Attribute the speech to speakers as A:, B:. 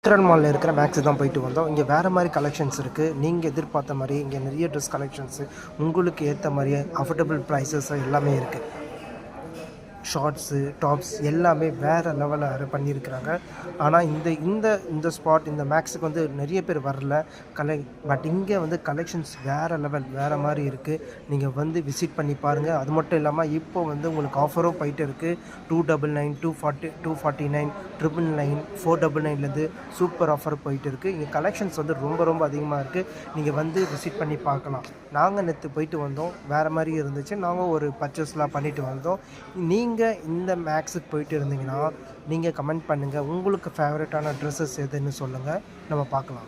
A: Children மாலில் இருக்கிற maths தான் போயிட்டு வந்தோம். இங்கே வேறு மாதிரி கலெக்ஷன்ஸ் இருக்குது. நீங்கள் எதிர்பார்த்த மாதிரி இங்கே நிறைய ட்ரெஸ் கலெக்ஷன்ஸு உங்களுக்கு ஏற்ற மாதிரியே அஃபோர்டபுள் ப்ரைஸஸ் எல்லாமே இருக்குது. ஷார்ட்ஸு, டாப்ஸ் எல்லாமே வேறு லெவலில் பண்ணியிருக்கிறாங்க. ஆனால் இந்த இந்த இந்த ஸ்பாட் இந்த மேக்ஸுக்கு வந்து நிறைய பேர் வரல பட் இங்கே வந்து கலெக்ஷன்ஸ் வேறு லெவல் வேறு மாதிரி இருக்குது. நீங்கள் வந்து விசிட் பண்ணி பாருங்கள். அது மட்டும் இல்லாமல் இப்போ வந்து உங்களுக்கு ஆஃபரும் போயிட்டு இருக்குது. 299, 240, 249, 999, 499லேருந்து சூப்பர் ஆஃபர் போயிட்டு இருக்குது. இங்கே கலெக்ஷன்ஸ் வந்து ரொம்ப அதிகமாக இருக்குது. நீங்கள் வந்து விசிட் பண்ணி பார்க்கலாம். நாங்கள் நேற்று போயிட்டு வந்தோம். வேறு மாதிரி இருந்துச்சு. நாங்கள் ஒரு பர்ச்சேஸ்லாம் பண்ணிவிட்டு வந்தோம். நீங்கள் இந்த மேக்ஸுக்கு போயிட்டு இருந்தீங்கன்னா நீங்கள் கமெண்ட் பண்ணுங்கள். உங்களுக்கு ஃபேவரட்டான ட்ரெஸ்ஸஸ் எதுன்னு சொல்லுங்கள். நம்ம பார்க்கலாம்.